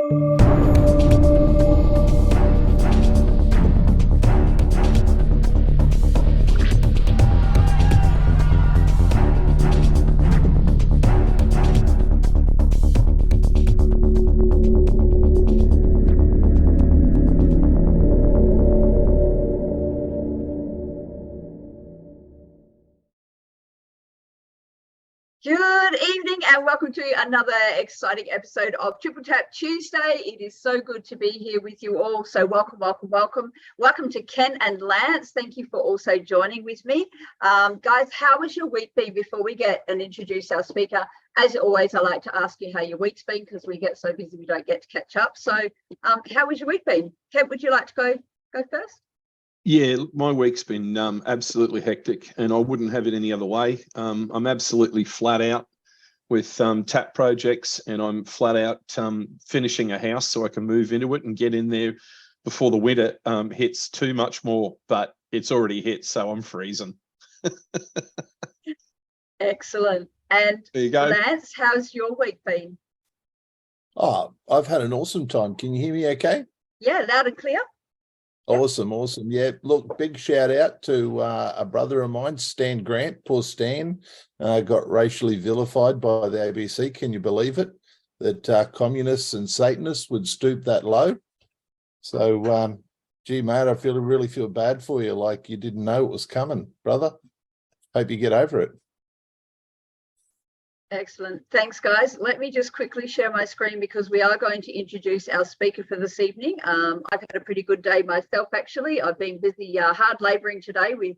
Good evening and welcome to another exciting episode of Triple Tap Tuesday. It is so good to be here with you all. So welcome, welcome, welcome. Welcome to Ken and Lance. Thank you for also joining with me. Guys, how has your week been before we get and introduce our speaker? As always, I like to ask you how your week's been because we get so busy we don't get to catch up. So how has your week been? Ken, would you like to go first? Yeah, my week's been absolutely hectic and I wouldn't have it any other way. I'm absolutely flat out with tap projects and I'm flat out finishing a house so I can move into it and get in there before the winter hits too much more, but it's already hit, so I'm freezing. Excellent. And there you go. Lance, how's your week been? Oh, I've had an awesome time. Can you hear me okay? Yeah, loud and clear. Awesome. Yeah, look, big shout out to a brother of mine, Stan Grant. Poor Stan got racially vilified by the ABC. Can you believe it? That communists and Satanists would stoop that low. So, gee, mate, I really feel bad for you, like you didn't know it was coming, brother. Hope you get over it. Excellent. Thanks, guys. Let me just quickly share my screen because we are going to introduce our speaker for this evening. I've had a pretty good day myself, actually. I've been busy hard labouring today with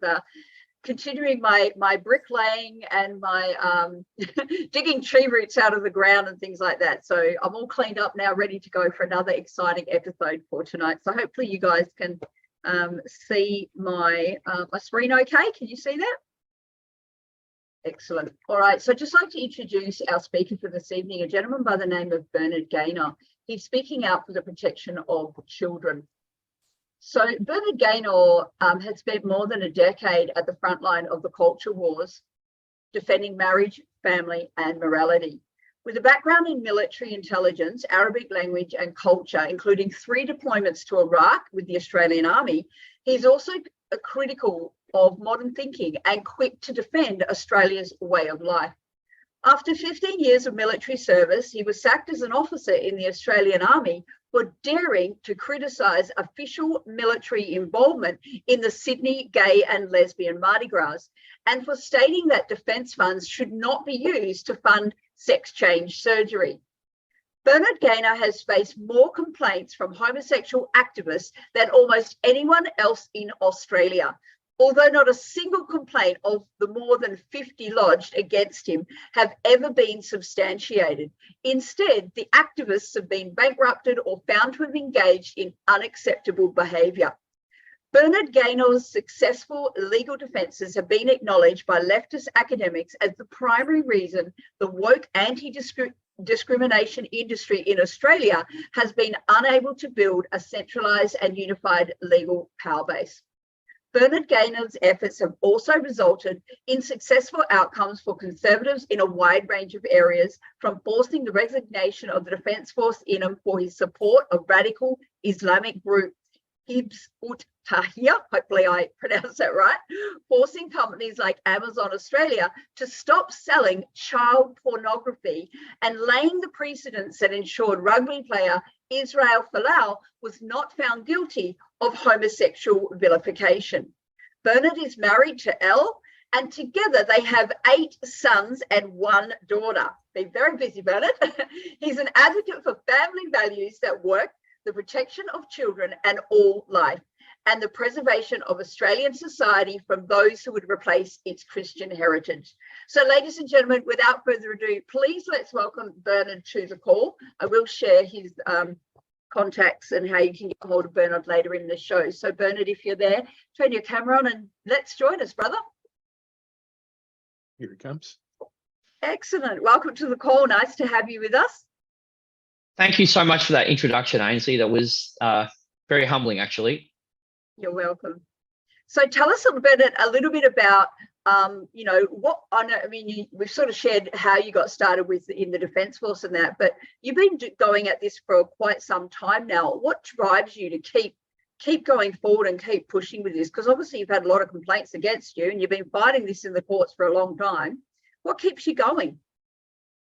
continuing my bricklaying and my digging tree roots out of the ground and things like that. So I'm all cleaned up now, ready to go for another exciting episode for tonight. So hopefully you guys can see my screen okay. Can you see that? Excellent. All right, so I'd just like to introduce our speaker for this evening, a gentleman by the name of Bernard Gaynor. He's speaking out for the protection of children. So Bernard Gaynor has spent more than a decade at the front line of the culture wars, defending marriage, family, and morality. With a background in military intelligence, Arabic language, and culture, including 3 deployments to Iraq with the Australian Army, he's also critical of modern thinking and quick to defend Australia's way of life. After 15 years of military service, he was sacked as an officer in the Australian Army for daring to criticise official military involvement in the Sydney gay and lesbian Mardi Gras, and for stating that defence funds should not be used to fund sex change surgery. Bernard Gaynor has faced more complaints from homosexual activists than almost anyone else in Australia, although not a single complaint of the more than 50 lodged against him have ever been substantiated. Instead, the activists have been bankrupted or found to have engaged in unacceptable behaviour. Bernard Gaynor's successful legal defences have been acknowledged by leftist academics as the primary reason the woke anti-discrimination industry in Australia has been unable to build a centralised and unified legal power base. Bernard Gaynor's efforts have also resulted in successful outcomes for Conservatives in a wide range of areas, from forcing the resignation of the Defence Force in him for his support of radical Islamic group Hizb ut-Tahrir, hopefully I pronounced that right, forcing companies like Amazon Australia to stop selling child pornography and laying the precedents that ensured rugby player Israel Folau was not found guilty of homosexual vilification. Bernard is married to Elle, and together they have 8 sons and 1 daughter. Been very busy, Bernard. He's an advocate for family values that work, the protection of children and all life, and the preservation of Australian society from those who would replace its Christian heritage. So, ladies and gentlemen, without further ado, please let's welcome Bernard to the call. I will share his contacts and how you can get hold of Bernard later in the show. So, Bernard, if you're there, turn your camera on and let's join us, brother. Here it comes. Excellent. Welcome to the call. Nice to have you with us. Thank you so much for that introduction, Ainsley. That was very humbling, actually. You're welcome. So tell us a little bit about, you know, what I know. I mean, we've sort of shared how you got started with in the Defence Force and that, but you've been going at this for quite some time now. What drives you to keep going forward and keep pushing with this? Because obviously you've had a lot of complaints against you, and you've been fighting this in the courts for a long time. What keeps you going?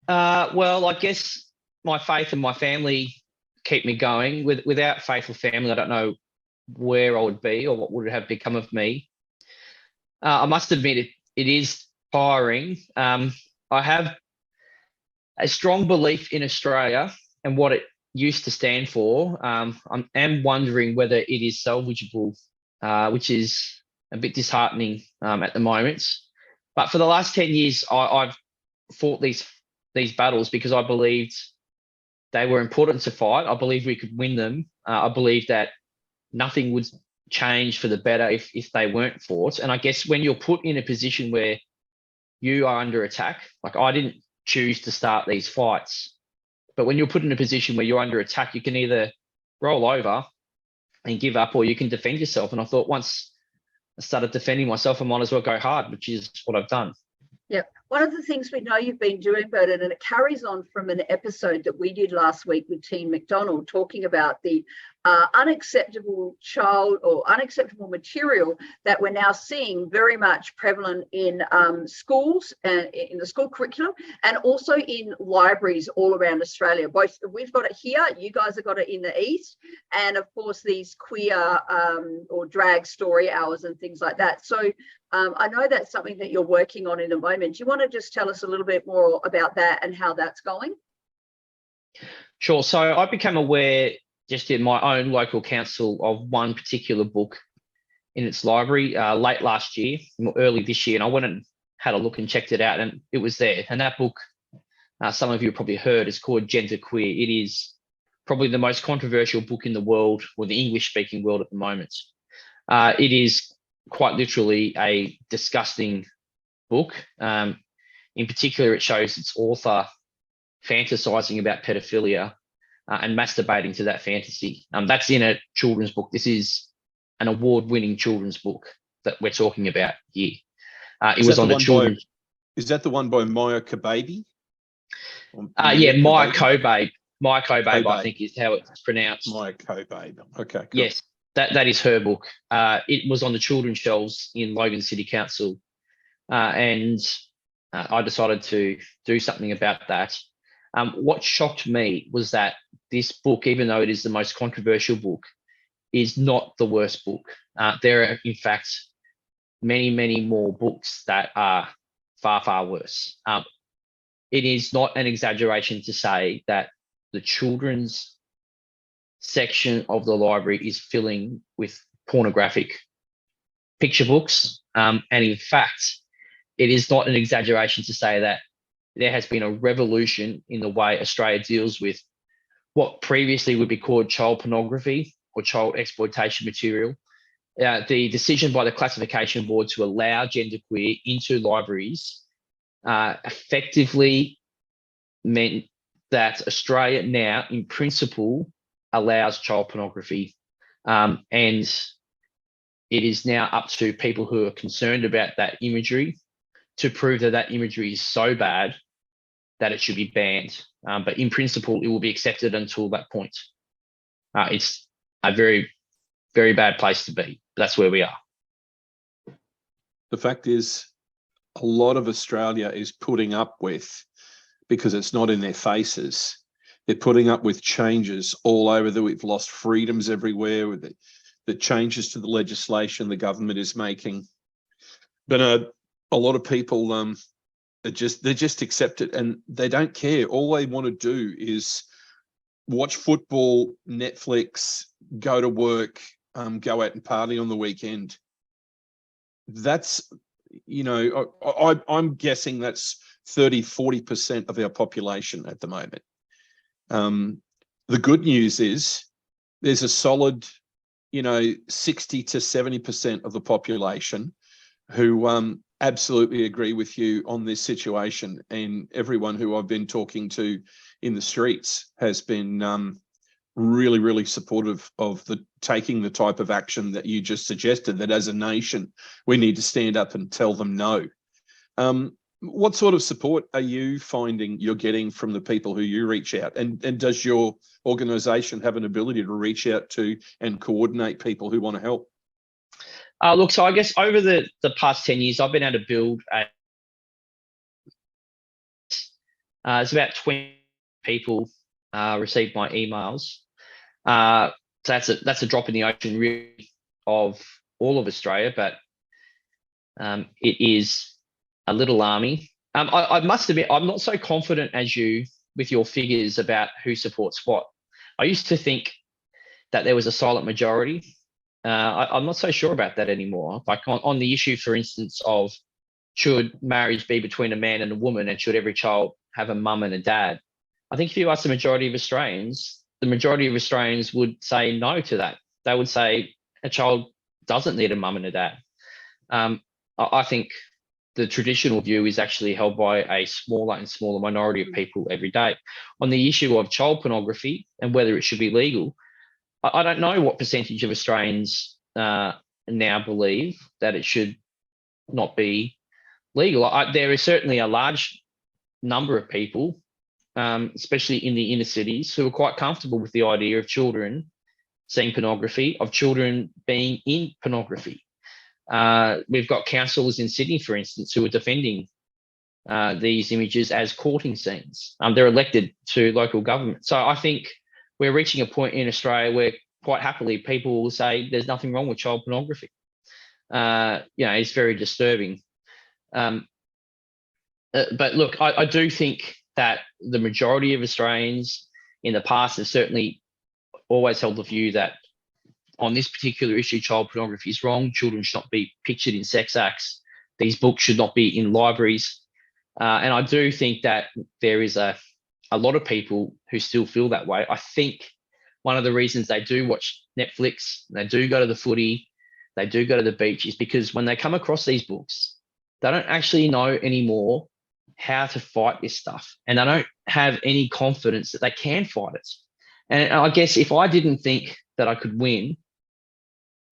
Well, I guess my faith and my family keep me going. Without faith or family, I don't know where I would be or what would have become of me. I must admit it is tiring. I have a strong belief in Australia and what it used to stand for. I am wondering whether it is salvageable, which is a bit disheartening at the moment. But for the last 10 years, I've fought these battles because I believed they were important to fight. I believed we could win them. I believed that nothing would change for the better if they weren't fought. And I guess when you're put in a position where you are under attack, like I didn't choose to start these fights, but when you're put in a position where you're under attack, you can either roll over and give up or you can defend yourself. And I thought once I started defending myself, I might as well go hard, which is what I've done. Yeah. One of the things we know you've been doing, Bernard, and it carries on from an episode that we did last week with Team McDonald, talking about the unacceptable material that we're now seeing very much prevalent in schools and in the school curriculum, and also in libraries all around Australia. Both we've got it here, you guys have got it in the east, and of course these queer or drag story hours and things like that. So I know that's something that you're working on in the moment. Do you want to just tell us a little bit more about that and how that's going? Sure. So I became aware just in my own local council of one particular book in its library late last year, early this year, and I went and had a look and checked it out, and it was there. And that book, some of you have probably heard, is called Genderqueer. It is probably the most controversial book in the world, or the English-speaking world at the moment. It is quite literally a disgusting book. In particular, it shows its author fantasizing about pedophilia and masturbating to that fantasy. That's in a children's book. This is an award-winning children's book that we're talking about here. It was on the children's. Is that the one by Maya Kobabe? Yeah, Maya Kobabe. Maya Kobabe, I think, is how it's pronounced. Maya Kobabe. Okay, cool. Yes, that is her book. It was on the children's shelves in Logan City Council, and I decided to do something about that. What shocked me was that this book, even though it is the most controversial book, is not the worst book. There are, in fact, many, many more books that are far, far worse. It is not an exaggeration to say that the children's section of the library is filling with pornographic picture books. And in fact, it is not an exaggeration to say that there has been a revolution in the way Australia deals with what previously would be called child pornography or child exploitation material. The decision by the Classification Board to allow genderqueer into libraries effectively meant that Australia now, in principle, allows child pornography. And it is now up to people who are concerned about that imagery to prove that that imagery is so bad that it should be banned. But in principle, it will be accepted until that point. It's a very, very bad place to be. That's where we are. The fact is, a lot of Australia is putting up with, because it's not in their faces, they're putting up with changes all over that. We've lost freedoms everywhere with the changes to the legislation the government is making. But a lot of people they just accept it and they don't care. All they want to do is watch football, Netflix, go to work, go out and party on the weekend. That's, you know, I'm guessing that's 30-40% of our population at the moment. The good news is there's a solid, 60 to 70% of the population who absolutely agree with you on this situation, and everyone who I've been talking to in the streets has been really, really supportive of taking the type of action that you just suggested, that as a nation, we need to stand up and tell them no. What sort of support are you finding you're getting from the people who you reach out? And does your organisation have an ability to reach out to and coordinate people who want to help? Look, so I guess over the past 10 years, I've been able to build it's about 20 people receive my emails. So that's a drop in the ocean, really, of all of Australia, but it is a little army. I must admit, I'm not so confident as you with your figures about who supports what. I used to think that there was a silent majority. I'm not so sure about that anymore. Like on the issue, for instance, of should marriage be between a man and a woman, and should every child have a mum and a dad? I think if you ask the majority of Australians, the majority of Australians would say no to that. They would say a child doesn't need a mum and a dad. I think the traditional view is actually held by a smaller and smaller minority of people every day. On the issue of child pornography and whether it should be legal, I don't know what percentage of Australians now believe that it should not be legal. There is certainly a large number of people, especially in the inner cities, who are quite comfortable with the idea of children seeing pornography, of children being in pornography. We've got councillors in Sydney, for instance, who are defending these images as courting scenes. They're elected to local government. So I think we're reaching a point in Australia where quite happily people will say there's nothing wrong with child pornography. It's very disturbing. But look, I do think that the majority of Australians in the past have certainly always held the view that on this particular issue, child pornography is wrong. Children should not be pictured in sex acts. These books should not be in libraries. And I do think that there is a lot of people who still feel that way. I think one of the reasons they do watch Netflix, they do go to the footy, they do go to the beach, is because when they come across these books, they don't actually know anymore how to fight this stuff. And they don't have any confidence that they can fight it. And I guess if I didn't think that I could win,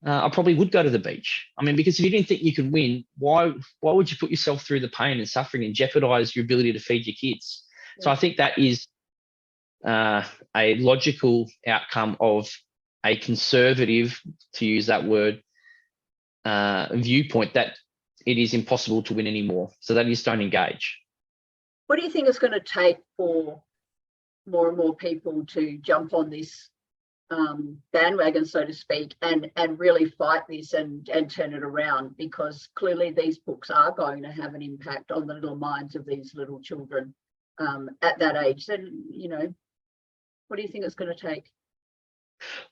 I probably would go to the beach. I mean, because if you didn't think you could win, why would you put yourself through the pain and suffering and jeopardize your ability to feed your kids? Yeah. So I think that is a logical outcome of a conservative, to use that word, viewpoint, that it is impossible to win anymore. So that is don't engage. What do you think it's going to take for more and more people to jump on this bandwagon, so to speak, and really fight this and turn it around? Because clearly these books are going to have an impact on the little minds of these little children at that age. Then, what do you think it's going to take?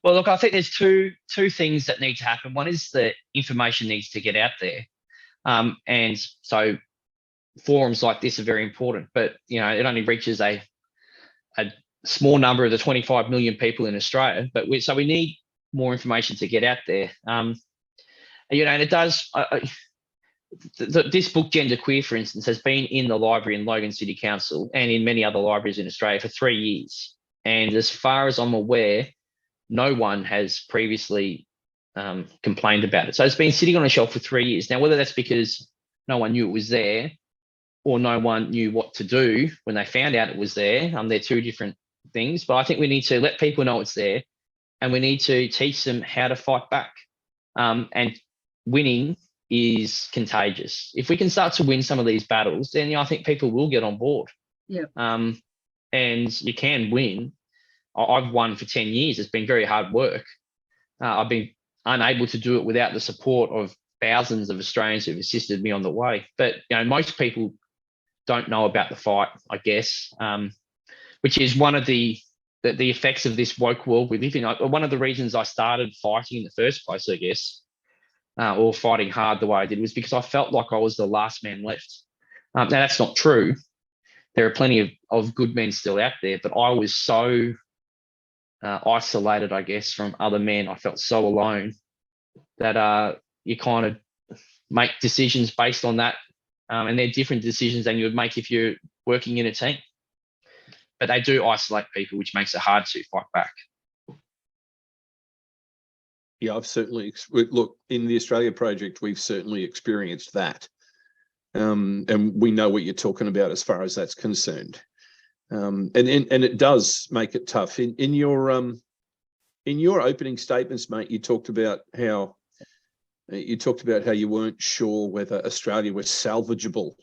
Well, look, I think there's two things that need to happen. One is that information needs to get out there. And so forums like this are very important, but, it only reaches a small number of the 25 million people in Australia. But we need more information to get out there. And it does. This book, Gender Queer, for instance, has been in the library in Logan City Council and in many other libraries in Australia for 3 years. And as far as I'm aware, no one has previously complained about it. So it's been sitting on a shelf for 3 years. Now, whether that's because no one knew it was there or no one knew what to do when they found out it was there, they're two different things. But I think we need to let people know it's there, and we need to teach them how to fight back. And winning is contagious. If we can start to win some of these battles, then I think people will get on board. Yeah. And you can win. I've won for 10 years. It's been very hard work. I've been unable to do it without the support of thousands of Australians who've assisted me on the way. But most people don't know about the fight, I guess, which is one of the effects of this woke world we live in. One of the reasons I started fighting in the first place, I guess, or fighting hard the way I did, was because I felt like I was the last man left. Now, that's not true. There are plenty of good men still out there, but I was so isolated, I guess, from other men. I felt so alone that you kind of make decisions based on that. And they're different decisions than you would make if you're working in a team. But they do isolate people, which makes it hard to fight back. Yeah, I've certainly look in the Australia project. We've certainly experienced that, and we know what you're talking about as far as that's concerned. And it does make it tough. In your opening statements, mate, you talked about how you weren't sure whether Australia was salvageable,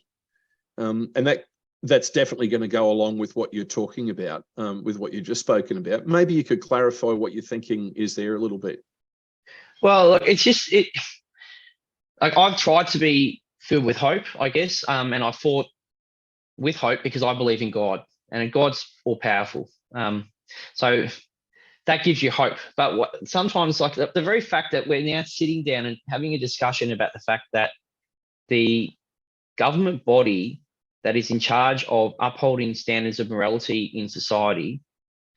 and that's definitely going to go along with what you're talking about, with what you've just spoken about. Maybe you could clarify what your thinking is there a little bit. Well, look, it's just like I've tried to be filled with hope, I guess, and I fought with hope because I believe in God, and God's all powerful. So that gives you hope. But sometimes, like the very fact that we're now sitting down and having a discussion about the fact that the government body that is in charge of upholding standards of morality in society,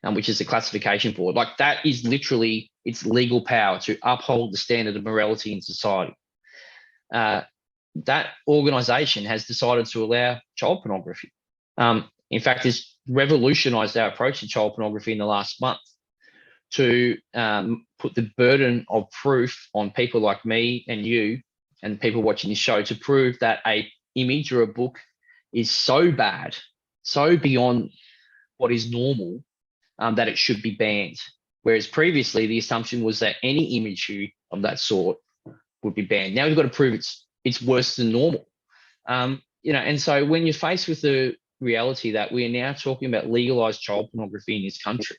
which is the classification board, like that is literally its legal power to uphold the standard of morality in society. That organisation has decided to allow child pornography. In fact, it's revolutionised our approach to child pornography in the last month to put the burden of proof on people like me and you and people watching this show to prove that a image or a book is so bad, so beyond what is normal, that it should be banned. Whereas previously the assumption was that any imagery of that sort would be banned. Now we've got to prove it's worse than normal. And so when you're faced with the reality that we are now talking about legalized child pornography in this country,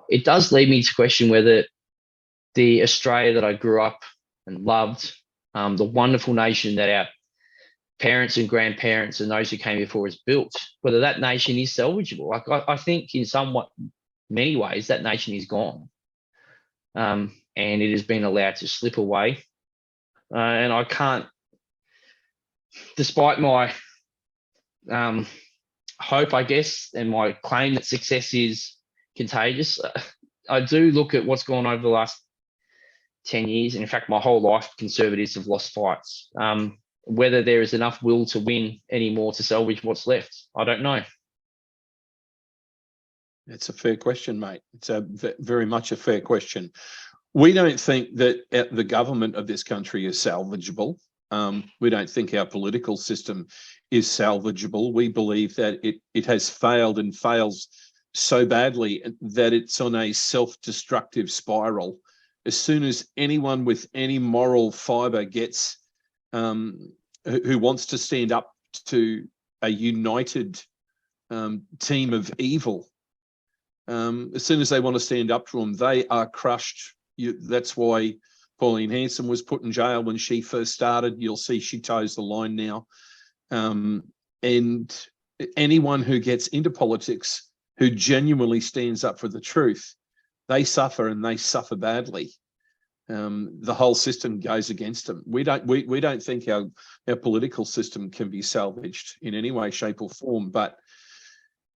it does lead me to question whether the Australia that I grew up and loved, the wonderful nation that our parents and grandparents and those who came before us built, whether that nation is salvageable. Like I think in many ways that nation is gone, and it has been allowed to slip away. And I can't, despite my hope, I guess, and my claim that success is contagious, I do look at what's gone over the last 10 years. And in fact, my whole life, Conservatives have lost fights. Whether there is enough will to win anymore to salvage what's left, I don't know. It's a fair question, mate. It's very much a fair question. We don't think that the government of this country is salvageable. We don't think our political system is salvageable. We believe that it has failed and fails so badly that it's on a self-destructive spiral. As soon as anyone with any moral fibre gets who wants to stand up to a united team of evil, as soon as they want to stand up to them, they are crushed. That's why Pauline Hanson was put in jail when she first started. You'll see she toes the line now. And anyone who gets into politics who genuinely stands up for the truth, they suffer, and they suffer badly. The whole system goes against them. We don't think our political system can be salvaged in any way, shape, or form. But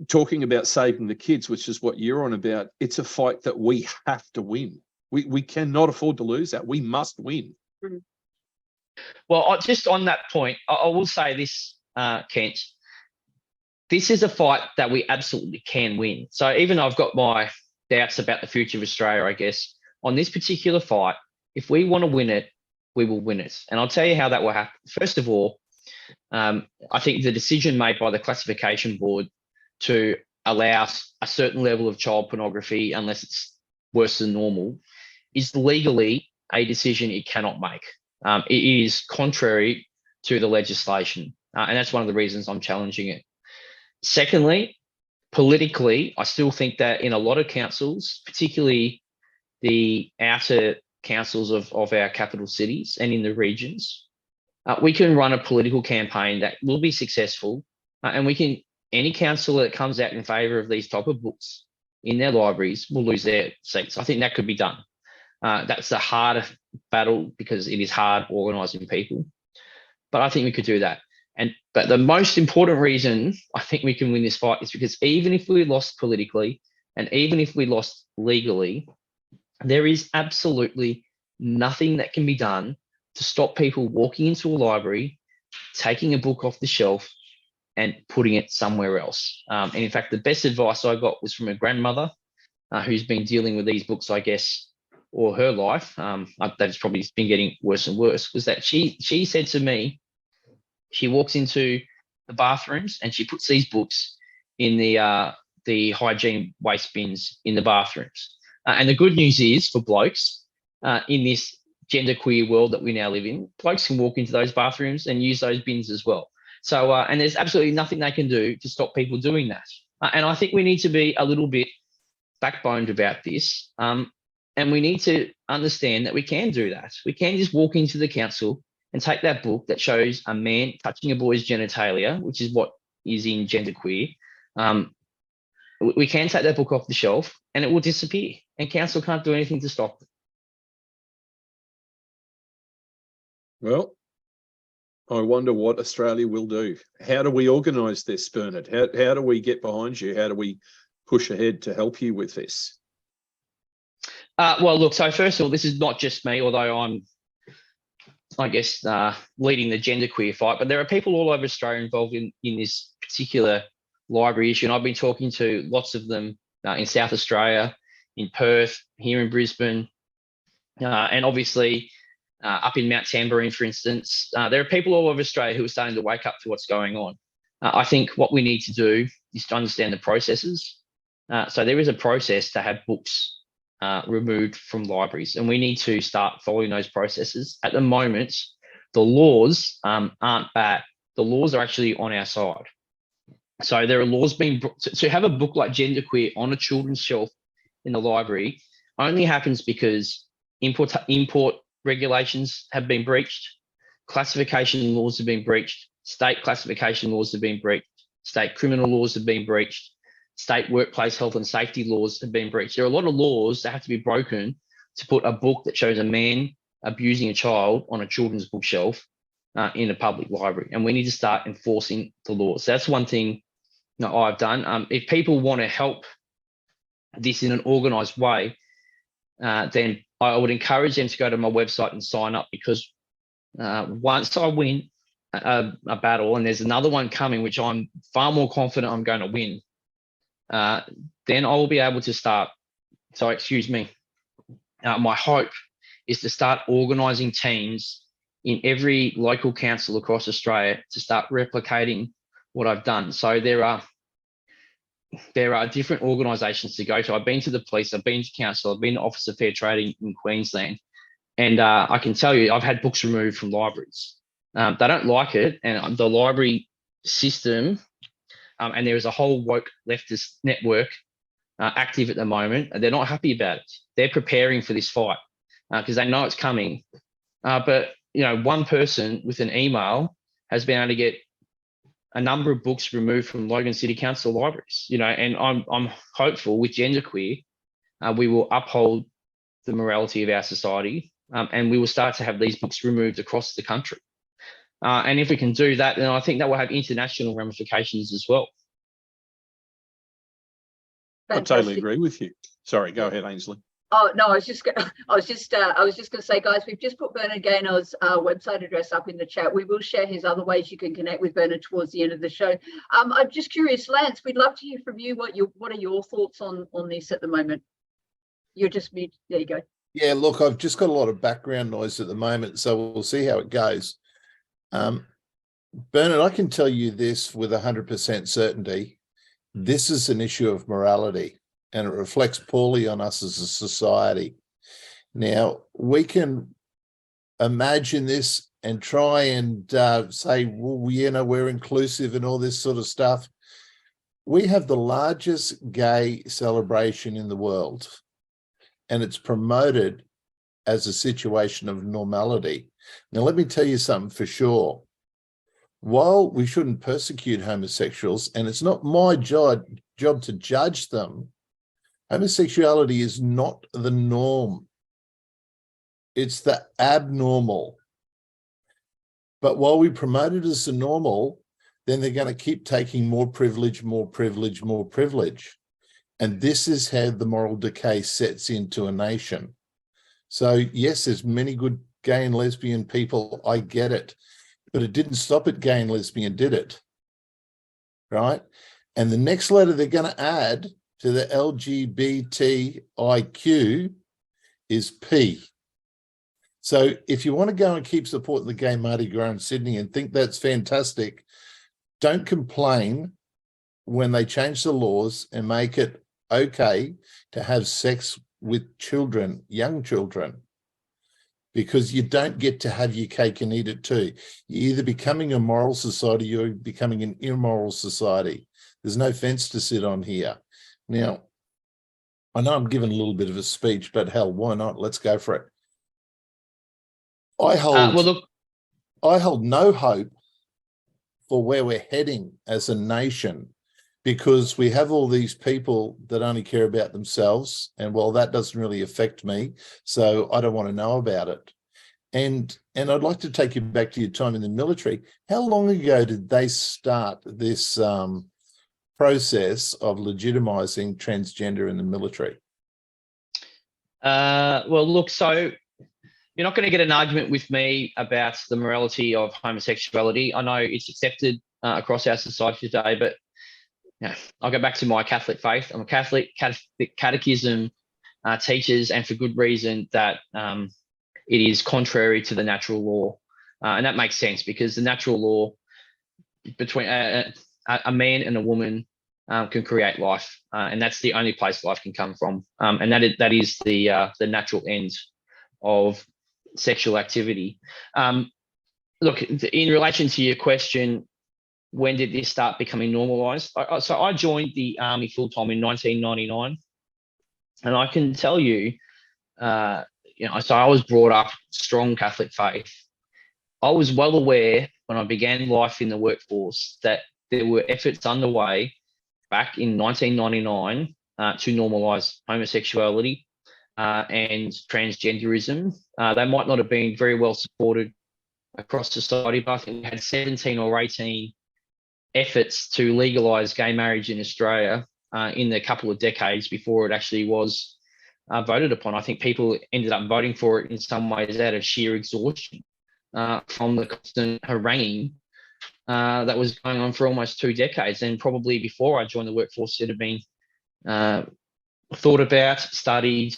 talking about saving the kids, which is what you're on about, it's a fight that we have to win. We cannot afford to lose that. We must win. Well, just on that point, I will say this, Kent. This is a fight that we absolutely can win. So even though I've got my doubts about the future of Australia, I guess, on this particular fight, if we want to win it, we will win it. And I'll tell you how that will happen. First of all, I think the decision made by the classification board to allow a certain level of child pornography, unless it's worse than normal, is legally a decision it cannot make. It is contrary to the legislation. And that's one of the reasons I'm challenging it. Secondly, politically, I still think that in a lot of councils, particularly the outer councils of our capital cities and in the regions, we can run a political campaign that will be successful, and any councillor that comes out in favour of these type of books in their libraries will lose their seats. I think that could be done. That's a harder battle because it is hard organising people, but I think we could do that. But the most important reason I think we can win this fight is because even if we lost politically and even if we lost legally, there is absolutely nothing that can be done to stop people walking into a library, taking a book off the shelf and putting it somewhere else. And in fact, the best advice I got was from a grandmother who's been dealing with these books, I guess, or her life, that's probably been getting worse and worse, was that she said to me, she walks into the bathrooms and she puts these books in the hygiene waste bins in the bathrooms. And the good news is for blokes, in this genderqueer world that we now live in, blokes can walk into those bathrooms and use those bins as well. So, and there's absolutely nothing they can do to stop people doing that. And I think we need to be a little bit backboned about this. And we need to understand that we can do that. We can just walk into the council and take that book that shows a man touching a boy's genitalia, which is what is in genderqueer. We can take that book off the shelf and it will disappear, and council can't do anything to stop it. Well, I wonder what Australia will do. How do we organise this, Bernard? How do we get behind you? How do we push ahead to help you with this? Well, look, so first of all, this is not just me, although I'm, I guess, leading the genderqueer fight, but there are people all over Australia involved in this particular library issue. And I've been talking to lots of them in South Australia, in Perth, here in Brisbane, and obviously up in Mount Tamborine, for instance. There are people all over Australia who are starting to wake up to what's going on. I think what we need to do is to understand the processes. So there is a process to have books removed from libraries, and we need to start following those processes. At the moment, the laws aren't bad. The laws are actually on our side. So there are laws being to have a book like Genderqueer on a children's shelf in the library only happens because import regulations have been breached, classification laws have been breached, state classification laws have been breached, state criminal laws have been breached, state workplace health and safety laws have been breached. There are a lot of laws that have to be broken to put a book that shows a man abusing a child on a children's bookshelf in a public library. And we need to start enforcing the laws. So that's one thing that I've done. If people want to help this in an organised way, then I would encourage them to go to my website and sign up, because once I win a battle, and there's another one coming, which I'm far more confident I'm going to win, then I will be able to start. So, excuse me. My hope is to start organising teams in every local council across Australia to start replicating what I've done. So there are different organisations to go to. I've been to the police, I've been to council, I've been to Office of Fair Trading in Queensland, and I can tell you I've had books removed from libraries. They don't like it, and the library system, and there is a whole woke leftist network active at the moment, and they're not happy about it. They're preparing for this fight because they know it's coming. But you know, one person with an email has been able to get a number of books removed from Logan City Council libraries. You know, and I'm hopeful with Genderqueer, we will uphold the morality of our society, and we will start to have these books removed across the country. And if we can do that, then I think that will have international ramifications as well. Fantastic. I totally agree with you. Sorry, go ahead, Ainsley. Oh no, I was just going to say, guys, we've just put Bernard Gaynor's website address up in the chat. We will share his other ways you can connect with Bernard towards the end of the show. I'm just curious, Lance, we'd love to hear from you. What are your thoughts on this at the moment? You're just mute. There you go. Yeah, look, I've just got a lot of background noise at the moment, so we'll see how it goes. Bernard, I can tell you this with 100% certainty. This is an issue of morality, and it reflects poorly on us as a society. Now, we can imagine this and try and say, well, you know, we're inclusive and all this sort of stuff. We have the largest gay celebration in the world, and it's promoted as a situation of normality. Now, let me tell you something for sure. While we shouldn't persecute homosexuals, and it's not my job to judge them, homosexuality is not the norm. It's the abnormal. But while we promote it as the normal, then they're going to keep taking more privilege, more privilege, more privilege. And this is how the moral decay sets into a nation. So yes, there's many good gay and lesbian people. I get it. But it didn't stop at gay and lesbian, did it? Right? And the next letter they're going to add to the LGBTIQ is P. So if you want to go and keep supporting the gay Mardi Gras in Sydney and think that's fantastic, don't complain when they change the laws and make it okay to have sex with children, young children, because you don't get to have your cake and eat it too. You're either becoming a moral society or you're becoming an immoral society. There's no fence to sit on here. Now, I know I'm giving a little bit of a speech, but hell, why not? Let's go for it. I hold no hope for where we're heading as a nation, because we have all these people that only care about themselves, and well, that doesn't really affect me, so I don't want to know about it. And I'd like to take you back to your time in the military. How long ago did they start this process of legitimizing transgender in the military? Well, look, so you're not going to get an argument with me about the morality of homosexuality. I know it's accepted across our society today, but I'll go back to my Catholic faith. I'm a Catholic. Catechism teaches, and for good reason, that it is contrary to the natural law. And that makes sense, because the natural law between a man and a woman can create life. And that's the only place life can come from. And that is the natural end of sexual activity. Look, in relation to your question, when did this start becoming normalized? So I joined the Army full-time in 1999. And I can tell you, so I was brought up strong Catholic faith. I was well aware when I began life in the workforce that there were efforts underway back in 1999 to normalise homosexuality and transgenderism. They might not have been very well supported across society, but I think we had 17 or 18 efforts to legalise gay marriage in Australia in the couple of decades before it actually was voted upon. I think people ended up voting for it in some ways out of sheer exhaustion from the constant haranguing that was going on for almost 2 decades. And probably before I joined the workforce, it had been thought about, studied,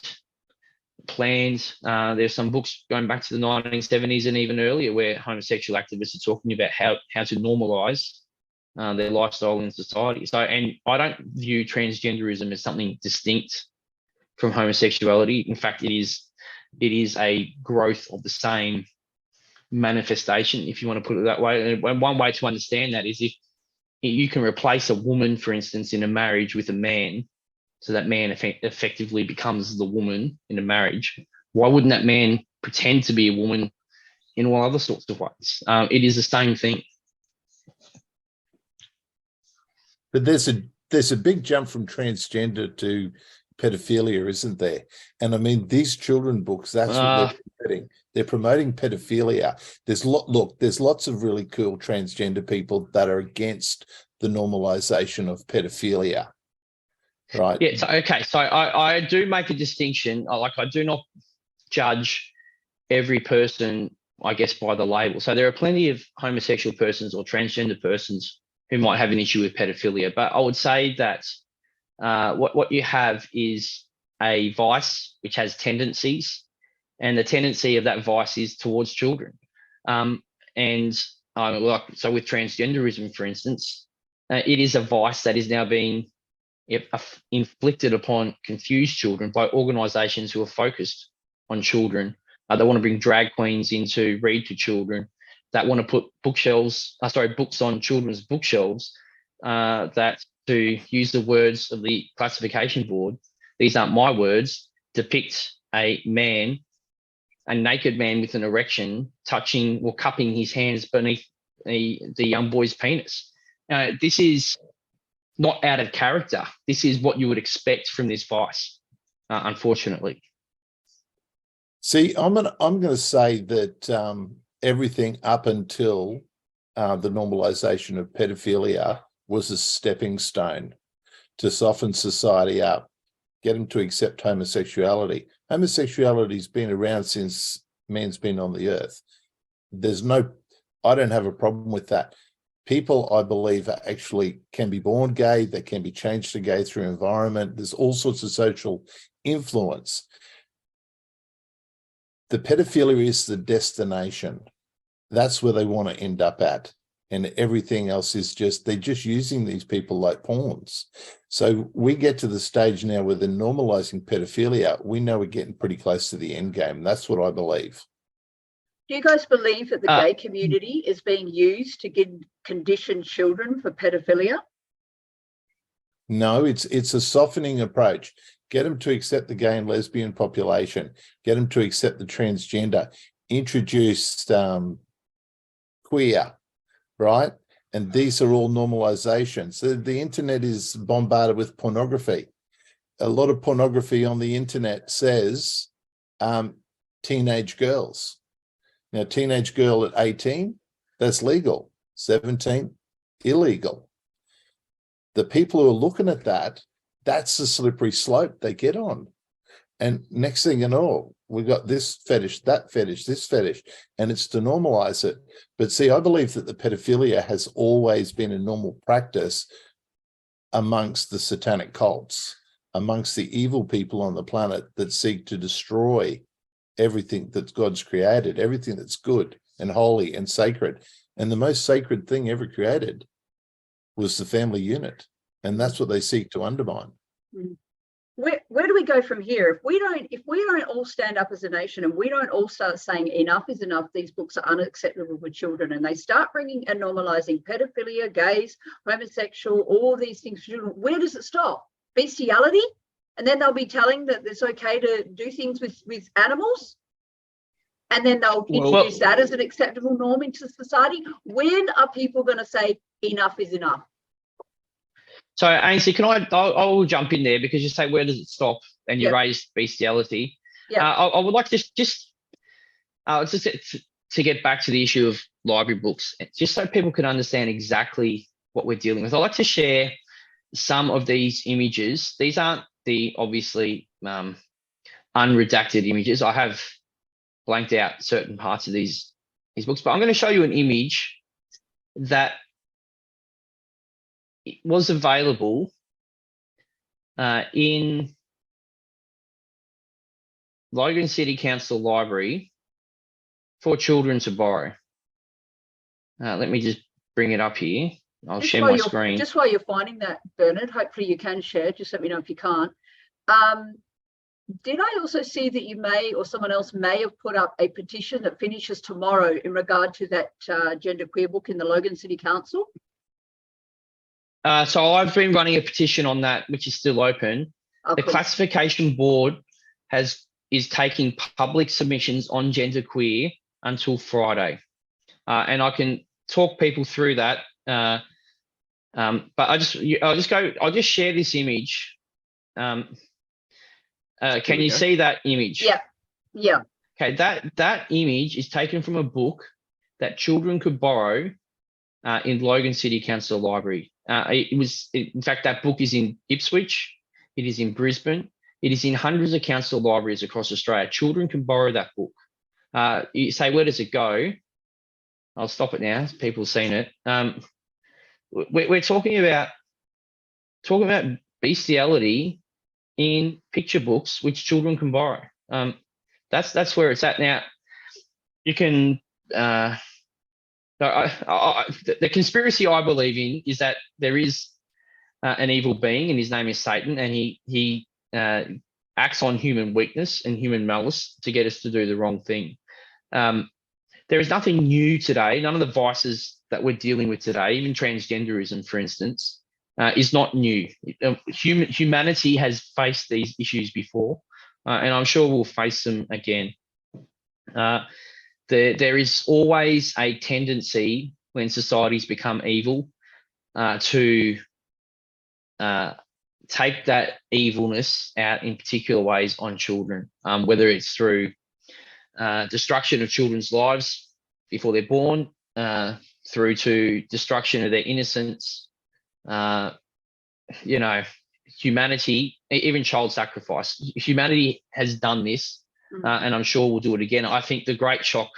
planned. There's some books going back to the 1970s and even earlier where homosexual activists are talking about how to normalise their lifestyle in society. So, and I don't view transgenderism as something distinct from homosexuality. In fact, it is a growth of the same manifestation, if you want to put it that way. And one way to understand that is if you can replace a woman, for instance, in a marriage with a man, so that man effectively becomes the woman in a marriage, why wouldn't that man pretend to be a woman in all other sorts of ways? It is the same thing. But there's a big jump from transgender to pedophilia, isn't there? And I mean, these children books, that's what they're promoting. They're promoting pedophilia. There's lots of really cool transgender people that are against the normalization of pedophilia. Right. Yeah. So, okay. So I do make a distinction. I do not judge every person, I guess, by the label. So there are plenty of homosexual persons or transgender persons who might have an issue with pedophilia. But I would say that what you have is a vice which has tendencies, and the tendency of that vice is towards children. So with transgenderism, for instance, it is a vice that is now being inflicted upon confused children by organisations who are focused on children. They want to bring drag queens in to read to children, that want to put books on children's bookshelves, that, to use the words of the classification board, these aren't my words, depict a naked man with an erection touching or cupping his hands beneath the young boy's penis. This is not out of character. This is what you would expect from this vice, unfortunately. See, I'm going to say that everything up until the normalization of pedophilia was a stepping stone to soften society up, get them to accept homosexuality. Homosexuality's been around since man's been on the earth. I don't have a problem with that. People, I believe, actually can be born gay, they can be changed to gay through environment. There's all sorts of social influence. the pedophilia is the destination. That's where they want to end up at. And everything else is just, they're just using these people like pawns. So we get to the stage now where they're normalizing pedophilia. We know we're getting pretty close to the end game. That's what I believe. Do you guys believe that the gay community is being used to condition children for pedophilia? No, it's a softening approach. Get them to accept the gay and lesbian population. Get them to accept the transgender. Introduce queer, right? And these are all normalizations. The internet is bombarded with pornography. A lot of pornography on the internet says teenage girls. Now, teenage girl at 18, that's legal. 17, illegal. The people who are looking at that, that's the slippery slope they get on. And next thing you know, we got this fetish, that fetish, this fetish, and it's to normalize it. But see, I believe that the pedophilia has always been a normal practice amongst the satanic cults, amongst the evil people on the planet that seek to destroy everything that God's created, everything that's good and holy and sacred. And the most sacred thing ever created was the family unit. And that's what they seek to undermine. Where do we go from here? If we don't all stand up as a nation and we don't all start saying enough is enough, these books are unacceptable with children, and they start bringing and normalizing pedophilia, gays, homosexual, all these things for children, where does it stop? Bestiality? And then they'll be telling that it's okay to do things with animals? And then they'll introduce that as an acceptable norm into society? When are people going to say enough is enough? So, Ainsley, I'll jump in there, because you say, where does it stop? And you raised bestiality. I would like to just to get back to the issue of library books, just so people can understand exactly what we're dealing with. I'd like to share some of these images. These aren't the obviously unredacted images. I have blanked out certain parts of these books, but I'm going to show you an image that was available in Logan City Council Library for children to borrow. Let me just bring it up here. I'll share my screen. Just while you're finding that, Bernard, hopefully you can share. Just let me know if you can't. Did I also see that you may, or someone else may have put up a petition that finishes tomorrow in regard to that genderqueer book in the Logan City Council? So I've been running a petition on that, which is still open. The classification board is taking public submissions on genderqueer until Friday, and I can talk people through that. But I'll just share this image. Can you see that image? Yeah. Okay, that image is taken from a book that children could borrow in Logan City Council Library. In fact, that book is in Ipswich. It is in Brisbane. It is in hundreds of council libraries across Australia. Children can borrow that book. You say, where does it go? I'll stop it now. People have seen it. We're talking about bestiality in picture books which children can borrow. That's where it's at now. You can. The conspiracy I believe in is that there is an evil being, and his name is Satan, and he acts on human weakness and human malice to get us to do the wrong thing. There is nothing new today. None of the vices that we're dealing with today, even transgenderism, for instance, is not new. Humanity has faced these issues before, and I'm sure we'll face them again. There is always a tendency when societies become evil to take that evilness out in particular ways on children, whether it's through destruction of children's lives before they're born, through to destruction of their innocence, humanity, even child sacrifice. Humanity has done this, and I'm sure we'll do it again. I think the great shock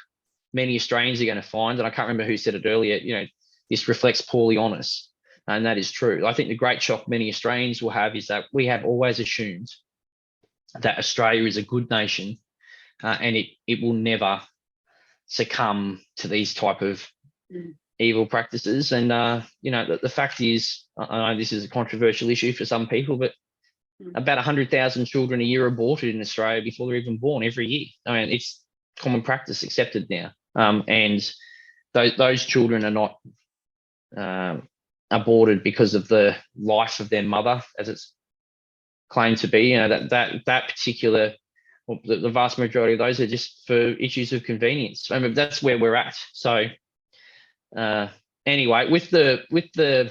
many Australians are going to find, and I can't remember who said it earlier, this reflects poorly on us, and that is true. I think the great shock many Australians will have is that we have always assumed that Australia is a good nation, and it will never succumb to these type of evil practices. And the fact is, I know this is a controversial issue for some people, but about 100,000 children a year are aborted in Australia before they're even born every year. I mean, it's common practice, accepted now. And those children are not aborted because of the life of their mother, as it's claimed to be. That particular, the vast majority of those are just for issues of convenience. I mean, that's where we're at. So anyway, with the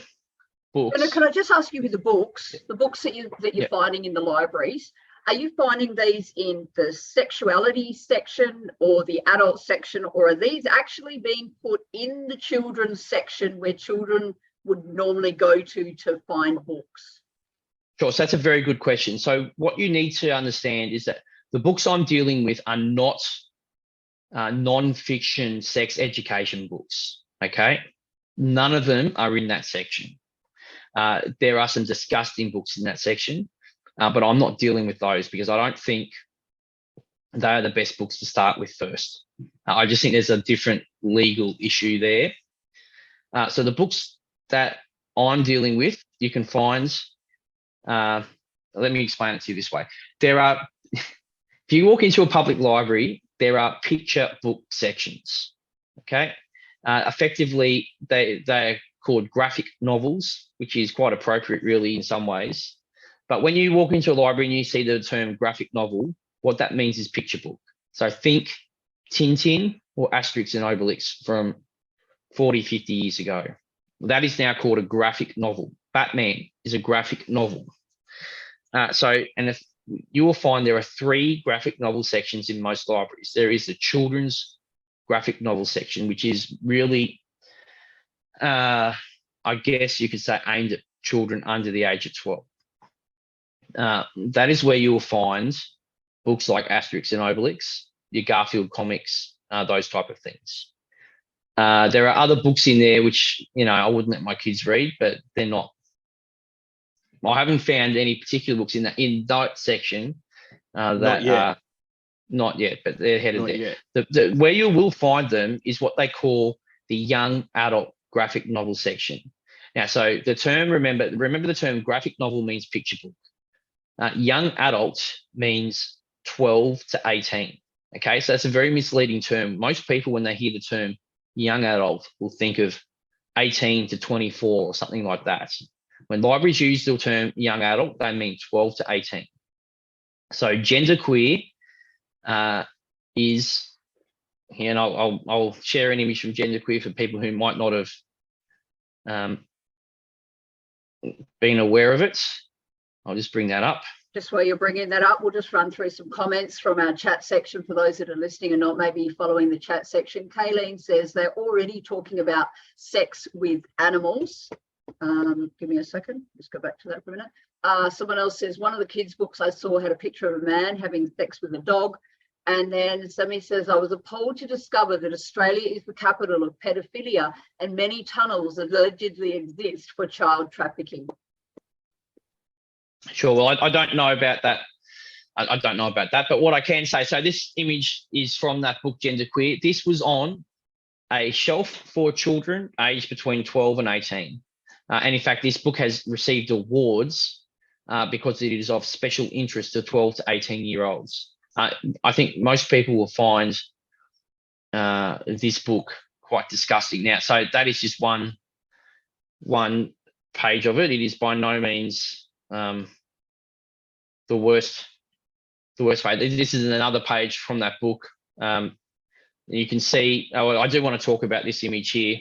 books. Can I just ask you, with the books that you're finding in the libraries, are you finding these in the sexuality section or the adult section, or are these actually being put in the children's section where children would normally go to find books? Sure. So that's a very good question. So what you need to understand is that the books I'm dealing with are not non-fiction sex education books. Okay. None of them are in that section. There are some disgusting books in that section, but I'm not dealing with those because I don't think they are the best books to start with first. I just think there's a different legal issue there. So the books that I'm dealing with, you can find, let me explain it to you this way. If you walk into a public library, there are picture book sections, okay? Effectively, they're called graphic novels, which is quite appropriate really in some ways. But when you walk into a library and you see the term graphic novel, what that means is picture book. So think Tintin or Asterix and Obelix from 40, 50 years ago. That is now called a graphic novel. Batman is a graphic novel. If you will find there are 3 graphic novel sections in most libraries. There is the children's graphic novel section, which is really, I guess you could say, aimed at children under the age of 12. That is where you will find books like Asterix and Obelix, your Garfield comics, those type of things. There are other books in there which, I wouldn't let my kids read, but they're not. I haven't found any particular books in that section that are not yet, but they're headed there. Where you will find them is what they call the young adult graphic novel section. Now, so the term, remember the term graphic novel means picture book. Young adult means 12 to 18. Okay, so that's a very misleading term. Most people, when they hear the term young adult, will think of 18 to 24 or something like that. When libraries use the term young adult, they mean 12 to 18. So genderqueer is, and I'll share an image from genderqueer for people who might not have been aware of it. I'll just bring that up. Just while you're bringing that up, we'll just run through some comments from our chat section for those that are listening and not maybe following the chat section. Kayleen says they're already talking about sex with animals. Give me a second. Just go back to that for a minute. Someone else says one of the kids' books I saw had a picture of a man having sex with a dog. And then somebody says, I was appalled to discover that Australia is the capital of pedophilia and many tunnels allegedly exist for child trafficking. Sure. Well, I don't know about that. I don't know about that. But what I can say, so this image is from that book, Genderqueer. This was on a shelf for children aged between 12 and 18. And in fact, this book has received awards because it is of special interest to 12 to 18-year-olds. I think most people will find this book quite disgusting. Now, so that is just one page of it. It is by no means the worst page. This is another page from that book. You can see, I do want to talk about this image here.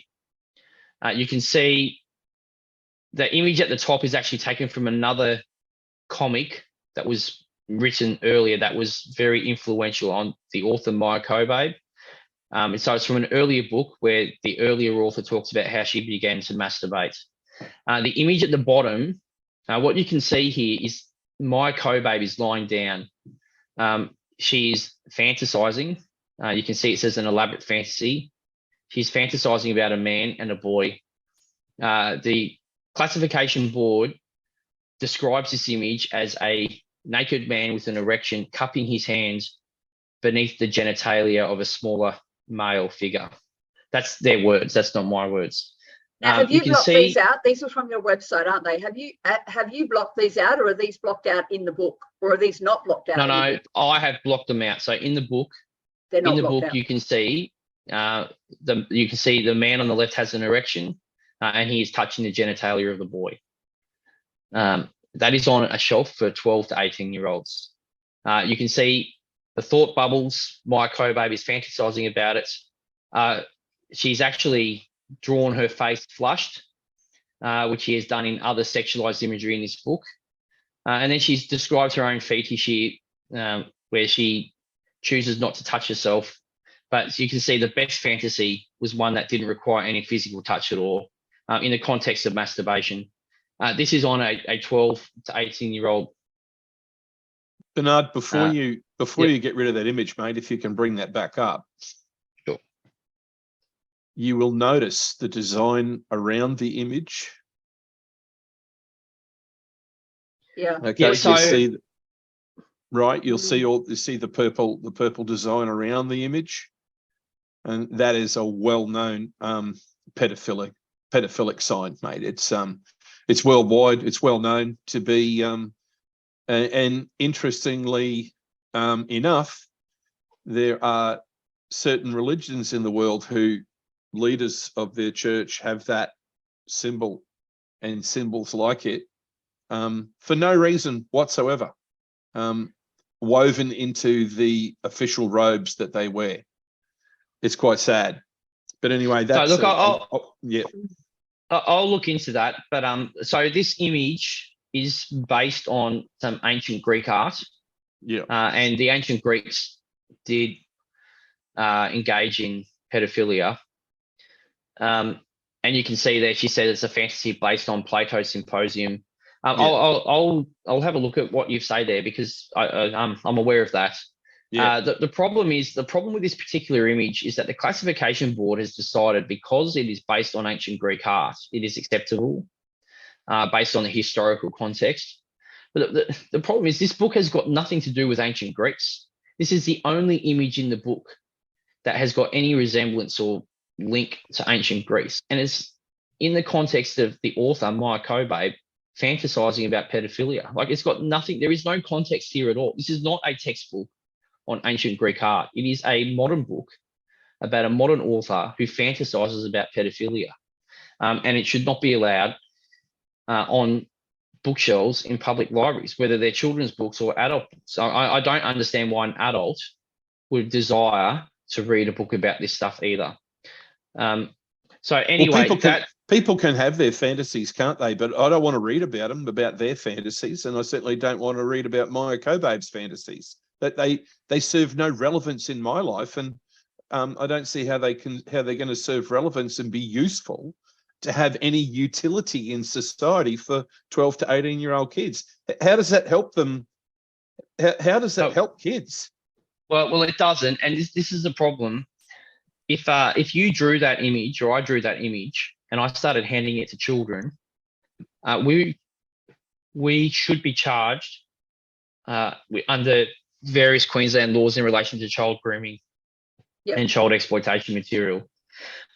You can see the image at the top is actually taken from another comic that was written earlier that was very influential on the author Maya Kobabe. So it's from an earlier book where the earlier author talks about how she began to masturbate. The image at the bottom, what you can see here is Maya Kobabe is lying down. She is fantasizing. You can see it says an elaborate fantasy. She's fantasizing about a man and a boy. The classification board describes this image as a naked man with an erection cupping his hands beneath the genitalia of a smaller male figure. That's their words. That's not my words. Now, have you can blocked see, these out? These are from your website, aren't they? Have you blocked these out, or are these blocked out in the book, or are these not blocked out? No, I have blocked them out. So in the book, they're not in the blocked book, out. you can see the man on the left has an erection, and he is touching the genitalia of the boy. That is on a shelf for 12 to 18-year-olds. You can see the thought bubbles. My co-babe is fantasizing about it. She's actually drawn her face flushed, which she has done in other sexualized imagery in this book. And then she's described her own fetish here, where she chooses not to touch herself. But you can see the best fantasy was one that didn't require any physical touch at all, in the context of masturbation. This is on a 12 to 18-year-old. Bernard, before Yep. you get rid of that image, mate, if you can bring that back up. Sure. You will notice the design around the image. Yeah. Okay. Yeah, so- you see, right. You'll see you see the purple design around the image, and that is a well-known pedophilic sign, mate. It's worldwide. It's well known to be. And interestingly enough, there are certain religions in the world who leaders of their church have that symbol and symbols like it for no reason whatsoever, woven into the official robes that they wear. It's quite sad. But anyway, that's look, yeah. I'll look into that. But so this image is based on some ancient Greek art. Yeah. And the ancient Greeks did engage in pedophilia. And you can see there, she said it's a fantasy based on Plato's Symposium. I'll have a look at what you say there, because I'm aware of that. Yeah. The problem with this particular image is that the classification board has decided, because it is based on ancient Greek art, it is acceptable based on the historical context. But the problem is this book has got nothing to do with ancient Greeks. This is the only image in the book that has got any resemblance or link to ancient Greece. And it's in the context of the author, Maya Kobabe, fantasizing about pedophilia. Like, it's got nothing, there is no context here at all. This is not a textbook on ancient Greek art. It is a modern book about a modern author who fantasizes about pedophilia. And it should not be allowed on bookshelves in public libraries, whether they're children's books or adult books. I don't understand why an adult would desire to read a book about this stuff either. So anyway, well, people can have their fantasies, can't they? But I don't want to read about them, about their fantasies, and I certainly don't want to read about Maya Kobabe's fantasies. That they serve no relevance in my life, and I don't see how they're going to serve relevance and be useful to have any utility in society for 12 to 18-year-old kids. How does that help them? How does that help kids? Well, it doesn't, and this is the problem. If you drew that image, or I drew that image, and I started handing it to children, we should be charged under various Queensland laws in relation to child grooming and child exploitation material.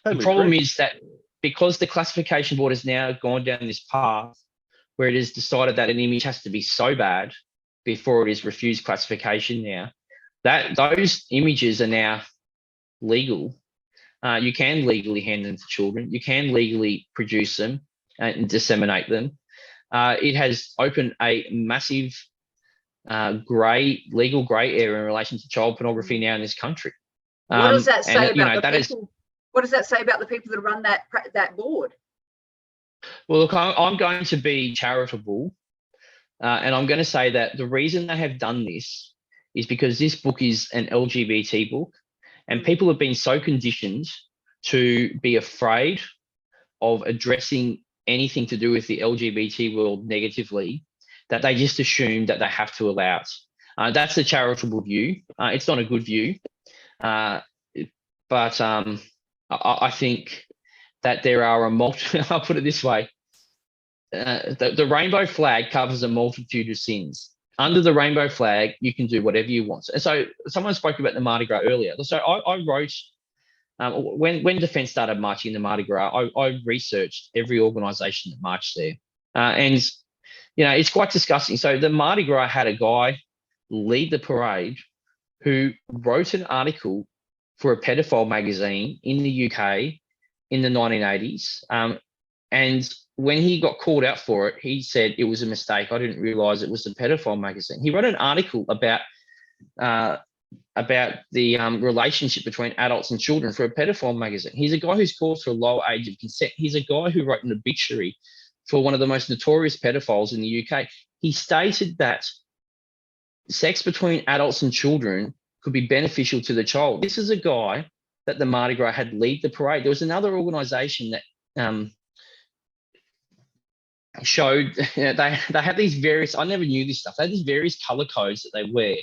Totally the problem agree. is that because the classification board has now gone down this path where it has decided that an image has to be so bad before it is refused classification now, that those images are now legal. You can legally hand them to children. You can legally produce them and disseminate them. It has opened a massive legal grey area in relation to child pornography now in this country. What does that say about the that people? What does that say about the people that run that board? Well, look, I'm going to be charitable, and I'm going to say that the reason they have done this is because this book is an LGBT book, and people have been so conditioned to be afraid of addressing anything to do with the LGBT world negatively that they just assume that they have to allow it. That's a charitable view. It's not a good view, but I think that there are I'll put it this way. The rainbow flag covers a multitude of sins. under the rainbow flag, you can do whatever you want. And so someone spoke about the Mardi Gras earlier. So I wrote, when Defence started marching the Mardi Gras, I researched every organisation that marched there. And, it's quite disgusting. So the Mardi Gras had a guy lead the parade who wrote an article for a pedophile magazine in the UK in the 1980s. And when he got called out for it, he said it was a mistake. I didn't realise it was a pedophile magazine. He wrote an article about the relationship between adults and children for a pedophile magazine. He's a guy who's called for a lower age of consent. He's a guy who wrote an obituary for one of the most notorious pedophiles in the UK. He stated that sex between adults and children could be beneficial to the child. This is a guy that the Mardi Gras had lead the parade. There was another organisation that showed they had these various, I never knew this stuff, they had these various colour codes that they wear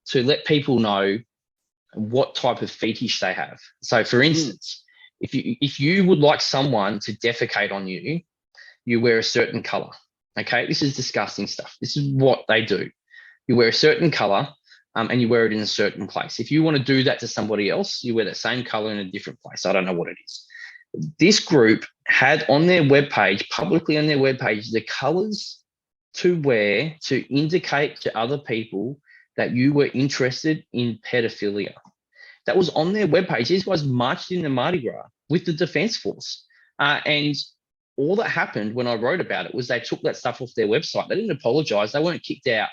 to let people know what type of fetish they have. So for instance, if you would like someone to defecate on you, you wear a certain colour. Okay, this is disgusting stuff. This is what they do. You wear a certain colour and you wear it in a certain place. If you want to do that to somebody else, you wear that same colour in a different place. I don't know what it is. This group had on their webpage, publicly on their webpage, the colours to wear to indicate to other people that you were interested in pedophilia. That was on their webpage. These guys marched in the Mardi Gras with the Defence Force. And all that happened when I wrote about it was they took that stuff off their website. They didn't apologise. They weren't kicked out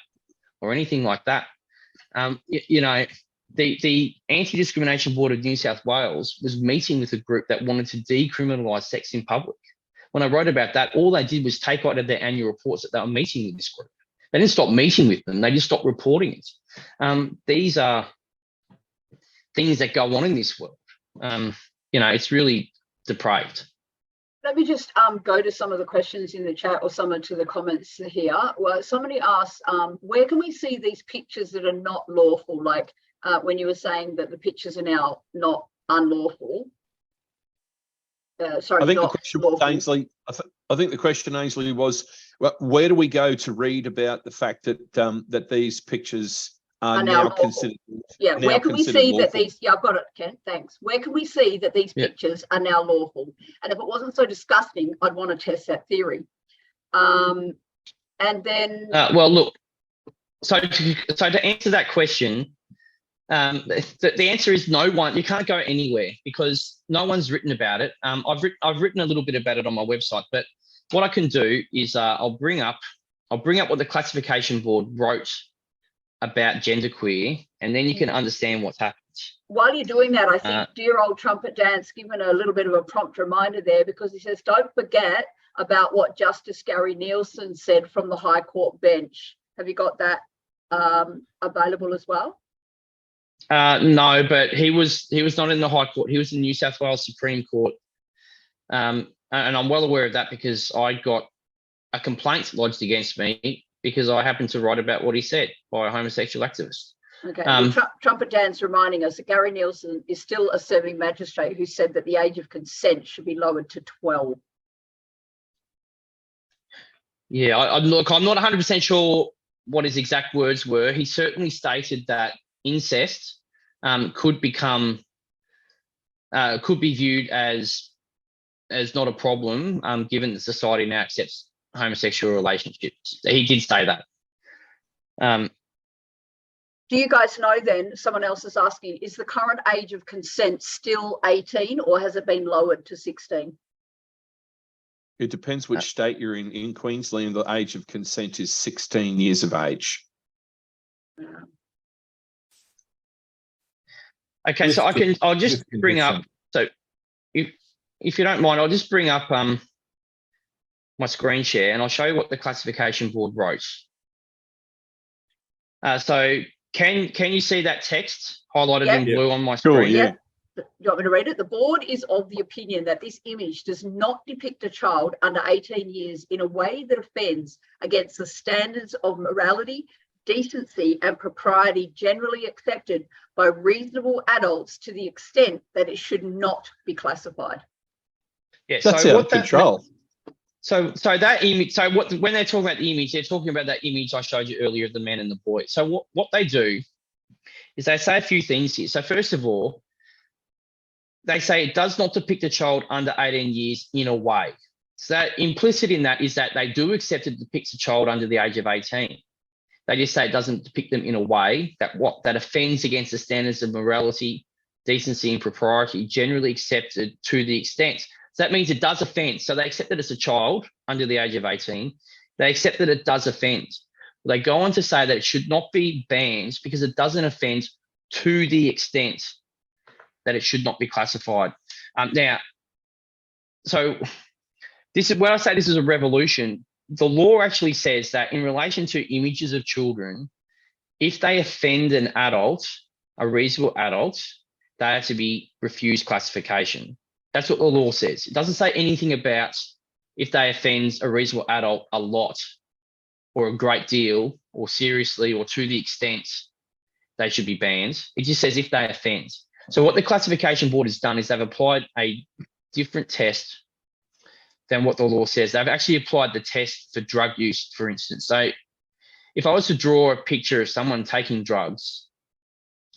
or anything like that. The Anti-Discrimination Board of New South Wales was meeting with a group that wanted to decriminalise sex in public. When I wrote about that, all they did was take out of their annual reports that they were meeting with this group. They didn't stop meeting with them. They just stopped reporting it. These are things that go on in this world. It's really depraved. Let me just go to some of the questions in the chat or some of the comments here. Well, somebody asked, where can we see these pictures that are not lawful? Like when you were saying that the pictures are now not unlawful. Sorry, I think not the question, lawful. Ainsley, I think the question, Ainsley, was where do we go to read about the fact that that these pictures are now considered? Yeah, now where can we considered see lawful? that these? Yeah, I've got it, Ken. Thanks. Where can we see that these pictures are now lawful? And if it wasn't so disgusting, I'd want to test that theory. And then, well, look. So to answer that question, the answer is no one. You can't go anywhere because no one's written about it. I've written a little bit about it on my website, but what I can do is I'll bring up what the classification board wrote about genderqueer, and then you can understand what's happened. while you're doing that, I think dear old Trumpet Dan's given a little bit of a prompt reminder there, because he says, don't forget about what Justice Gary Nielsen said from the High Court bench. Have you got that available as well? No, but he was not in the High Court. He was in New South Wales Supreme Court. And I'm well aware of that because I got a complaint lodged against me because I happened to write about what he said by a homosexual activist. Okay. Well, Trumpet Dan's reminding us that Gary Nielsen is still a serving magistrate who said that the age of consent should be lowered to 12. Yeah, look, I'm not 100% sure what his exact words were. He certainly stated that incest could be viewed as not a problem, given that society now accepts homosexual relationships. He did say that. Do you guys know then, someone else is asking, is the current age of consent still 18 or has it been lowered to 16? It depends which state you're in. In Queensland, the age of consent is 16 years of age. Okay, so I'll just bring up, so if you don't mind, I'll just bring up my screen share and I'll show you what the classification board wrote. So can you see that text highlighted in blue on my screen? Sure, yeah. Do you want me to read it? The board is of the opinion that this image does not depict a child under 18 years in a way that offends against the standards of morality, decency and propriety generally accepted by reasonable adults to the extent that it should not be classified. Yeah, That's so out of control. So that image, so when they're talking about the image, they're talking about that image I showed you earlier of the man and the boy. So what they do is they say a few things here. So first of all, they say it does not depict a child under 18 years in a way. So that implicit in that is that they do accept it depicts a child under the age of 18. They just say it doesn't depict them in a way that offends against the standards of morality, decency, and propriety generally accepted to the extent. So that means it does offend. So they accept that it's a child under the age of 18. They accept that it does offend. They go on to say that it should not be banned because it doesn't offend to the extent that it should not be classified. Now, so this is when I say this is a revolution. The law actually says that in relation to images of children, if they offend an adult, a reasonable adult, they have to be refused classification. That's what the law says. It doesn't say anything about if they offend a reasonable adult a lot or a great deal or seriously or to the extent they should be banned. It just says if they offend. So what the classification board has done is they've applied a different test than what the law says. They've actually applied the test for drug use, for instance. So if I was to draw a picture of someone taking drugs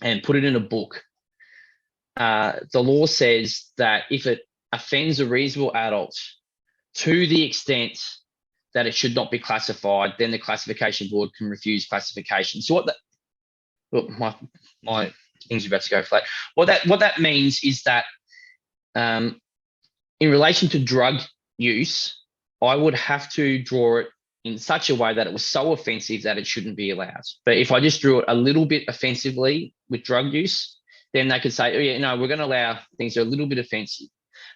and put it in a book, the law says that if it offends a reasonable adult to the extent that it should not be classified, then the classification board can refuse classification. So my thing's about to go flat. What that means is that in relation to drug use, I would have to draw it in such a way that it was so offensive that it shouldn't be allowed. But if I just drew it a little bit offensively with drug use, then they could say, oh yeah, no, we're going to allow things that are a little bit offensive.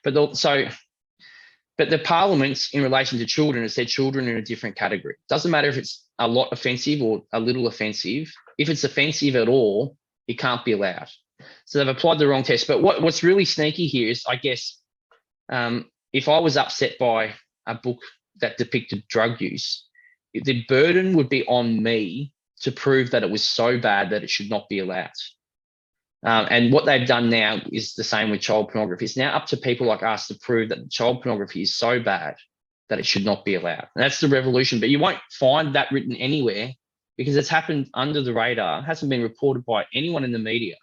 But the parliaments in relation to children has said children are in a different category. Doesn't matter if it's a lot offensive or a little offensive. If it's offensive at all, it can't be allowed. So they've applied the wrong test. But what's really sneaky here is, I guess, if I was upset by a book that depicted drug use, the burden would be on me to prove that it was so bad that it should not be allowed. And what they've done now is the same with child pornography. It's now up to people like us to prove that child pornography is so bad that it should not be allowed. And that's the revolution. But you won't find that written anywhere because it's happened under the radar. It hasn't been reported by anyone in the media.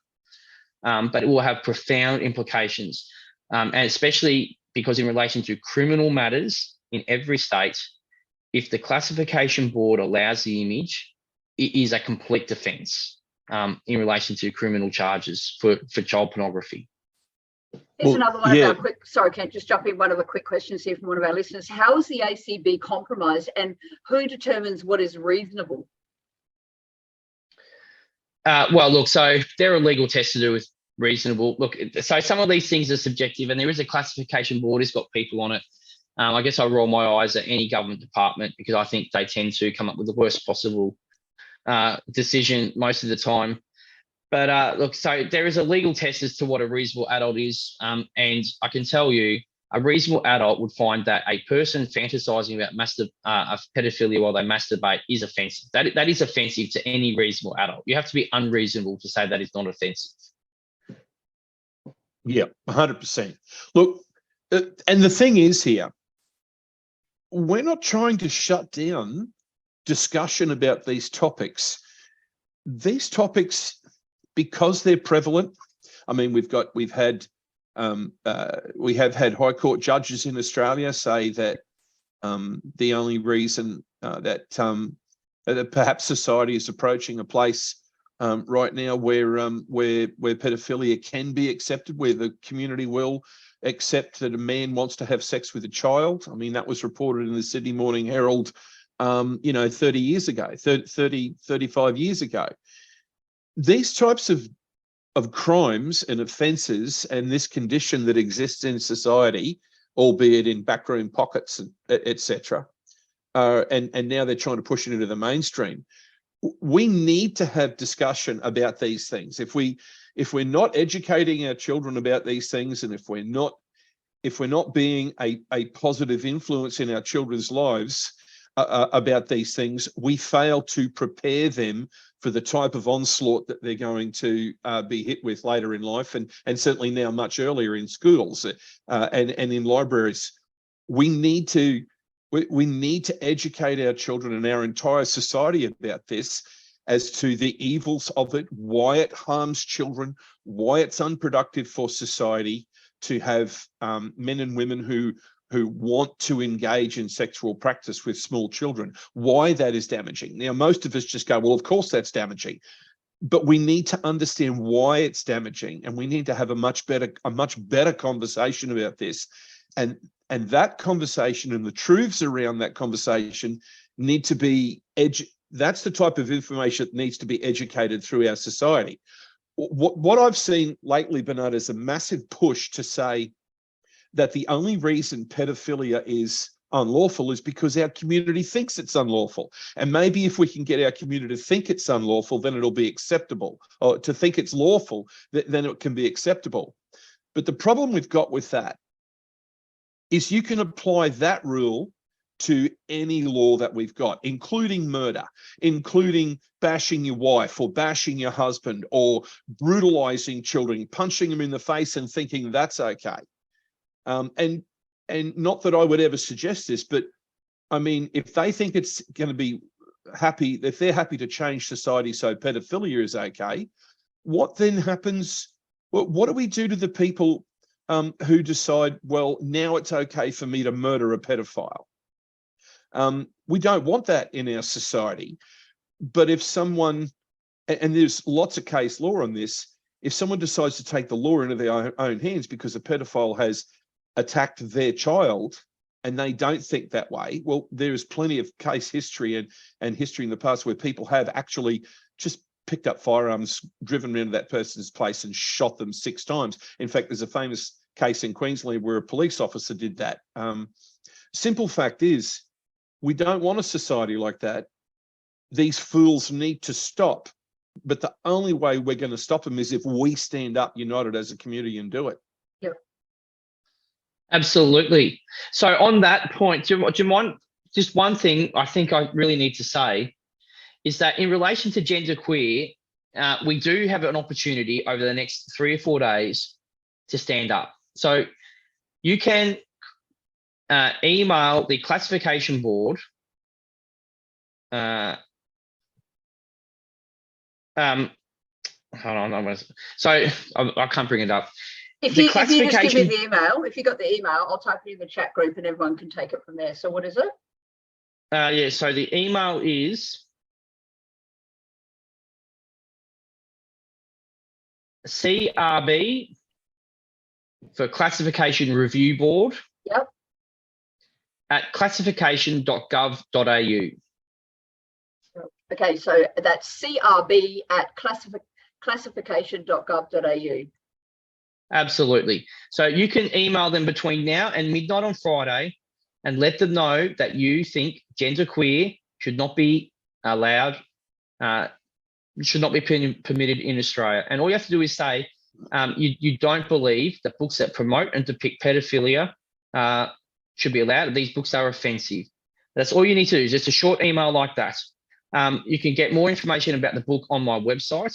But it will have profound implications. And especially because in relation to criminal matters in every state, if the classification board allows the image, it is a complete defence in relation to criminal charges for child pornography. Here's another one yeah. of our quick, sorry, can I just jump in one of the quick questions here from one of our listeners. How is the ACB compromised and who determines what is reasonable? Well, look, so there are legal tests to do with reasonable. Look, so some of these things are subjective and there is a classification board. It's got people on it. I guess I roll my eyes at any government department because I think they tend to come up with the worst possible decision most of the time. But look, so there is a legal test as to what a reasonable adult is. And I can tell you a reasonable adult would find that a person fantasizing about pedophilia while they masturbate is offensive. That is offensive to any reasonable adult. You have to be unreasonable to say that is not offensive. Yeah, 100%. Look, and the thing is here, we're not trying to shut down discussion about these topics. These topics, because they're prevalent, I mean, we have had High Court judges in Australia say that the only reason that perhaps society is approaching a place right now where pedophilia can be accepted, where the community will accept that a man wants to have sex with a child. I mean, that was reported in the Sydney Morning Herald, 30 years ago, 35 years ago. These types of crimes and offences and this condition that exists in society, albeit in backroom pockets, etc., and now they're trying to push it into the mainstream. We need to have discussion about these things. If we're not educating our children about these things, and if we're not being a positive influence in our children's lives about these things, we fail to prepare them for the type of onslaught that they're going to be hit with later in life, and certainly now much earlier in schools and in libraries. We need to We need to educate our children and our entire society about this, as to the evils of it, why it harms children, why it's unproductive for society to have men and women who want to engage in sexual practice with small children, why that is damaging. Now, most of us just go, well, of course that's damaging. But we need to understand why it's damaging, and we need to have a much better conversation about this. And that conversation and the truths around that conversation need to be that's the type of information that needs to be educated through our society. What I've seen lately, Bernard, is a massive push to say that the only reason pedophilia is unlawful is because our community thinks it's unlawful. And maybe if we can get our community to think it's unlawful, then it'll be acceptable. Or to think it's lawful, then it can be acceptable. But the problem we've got with that is you can apply that rule to any law that we've got, including murder, including bashing your wife or bashing your husband or brutalizing children, punching them in the face and thinking that's okay. And not that I would ever suggest this, but I mean, if they think it's going to be happy, if they're happy to change society so pedophilia is okay, what then happens? What do we do to the people who decide, well, now it's okay for me to murder a pedophile? We don't want that in our society. But if someone, and there's lots of case law on this, if someone decides to take the law into their own hands because a pedophile has attacked their child and they don't think that way, well, there is plenty of case history and history in the past where people have actually just picked up firearms, driven around to that person's place and shot them 6 times. In fact, there's a famous case in Queensland where a police officer did that. Simple fact is, we don't want a society like that. These fools need to stop. But the only way we're going to stop them is if we stand up united as a community and do it. Yep. Absolutely. So on that point, do you mind, just one thing I think I really need to say is that in relation to genderqueer, we do have an opportunity over the next 3 or 4 days to stand up. So you can email the classification board. Hold on. So I can't bring it up. If you just give me the email, if you got the email, I'll type it in the chat group and everyone can take it from there. So what is it? Yeah, so the email is CRB for Classification Review Board. Yep. At classification.gov.au. Okay, so that's CRB at classification.gov.au. Absolutely. So you can email them between now and midnight on Friday and let them know that you think genderqueer should not be allowed, should not be permitted in Australia. And all you have to do is say you don't believe that books that promote and depict pedophilia should be allowed. These books are offensive. That's all you need to do, is just a short email like that. You can get more information about the book on my website.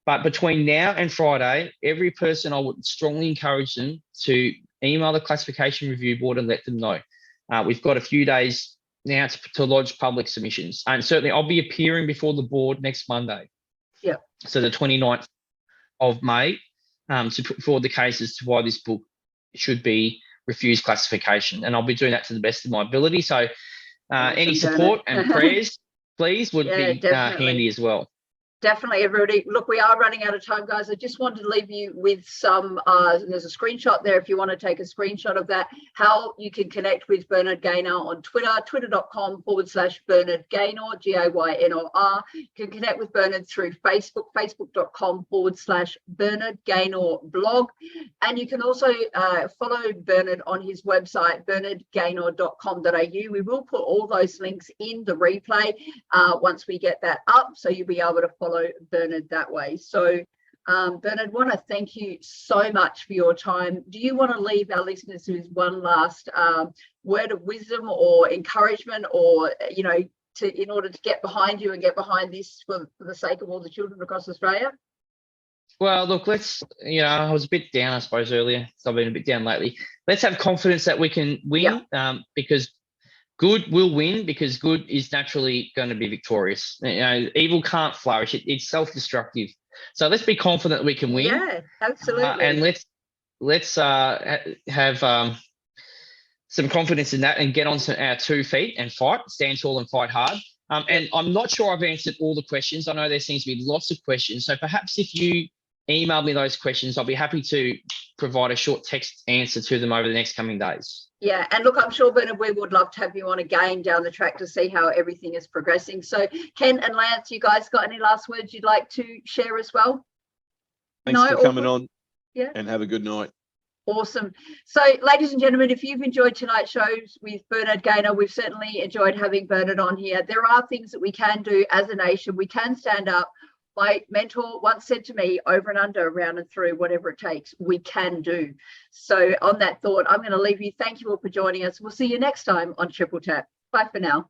But between now and Friday, every person, I would strongly encourage them to email the Classification Review Board and let them know. We've got a few days now to lodge public submissions. And certainly I'll be appearing before the board next Monday. Yeah. So the 29th of May, to put forward the case as to why this book should be refused classification. And I'll be doing that to the best of my ability. So any support and prayers, please, would be handy as well. Definitely, everybody. Look, we are running out of time, guys. I just wanted to leave you with some, there's a screenshot there if you want to take a screenshot of that, how you can connect with Bernard Gaynor on Twitter, twitter.com/Bernard Gaynor, Gaynor. You can connect with Bernard through Facebook, facebook.com/Bernard Gaynor blog. And you can also follow Bernard on his website, bernardgaynor.com.au. We will put all those links in the replay once we get that up, so you'll be able to follow Bernard that way. So Bernard, want to thank you so much for your time. Do you want to leave our listeners with one last word of wisdom or encouragement, or in order to get behind you and get behind this for the sake of all the children across Australia? Well, look, I was a bit down, I suppose, earlier. So I've been a bit down lately. Let's have confidence that we can win, because good will win because good is naturally going to be victorious. Evil can't flourish. It's self-destructive. So let's be confident we can win. Yeah, absolutely. And let's have some confidence in that and get on our 2 feet and fight, stand tall and fight hard. And I'm not sure I've answered all the questions. I know there seems to be lots of questions. So perhaps if you email me those questions, I'll be happy to provide a short text answer to them over the next coming days. Yeah, and look, I'm sure, Bernard, we would love to have you on again down the track to see how everything is progressing. So Ken and Lance, you guys got any last words you'd like to share as well? Thanks for coming on. Yeah. And have a good night. Awesome. So, ladies and gentlemen, if you've enjoyed tonight's shows with Bernard Gaynor, we've certainly enjoyed having Bernard on here. There are things that we can do as a nation. We can stand up. My mentor once said to me, over and under, around and through, whatever it takes, we can do. So on that thought, I'm going to leave you. Thank you all for joining us. We'll see you next time on Triple Tap. Bye for now.